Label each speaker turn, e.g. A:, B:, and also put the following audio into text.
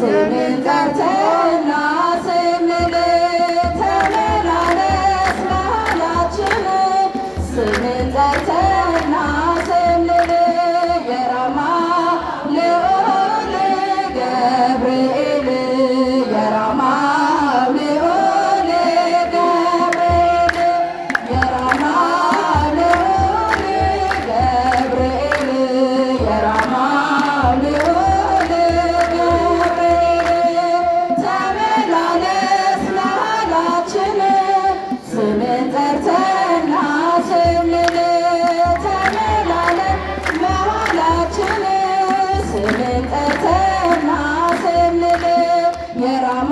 A: ስምን ጠርተና ስንል ተመላለስ መሃላችን ስምን ጠርተና ስንል የራማ ልዑል ገብርኤል የራማ ልዑል ገብርኤል የራማ ልዑል ገብርኤል የራማ ልዑል ገብርኤል ተመላለስ መሃላችን ስምን ጠርተና ስንል ተመላለስ መሃላችን ስምን ጠርተና ስንል የራማ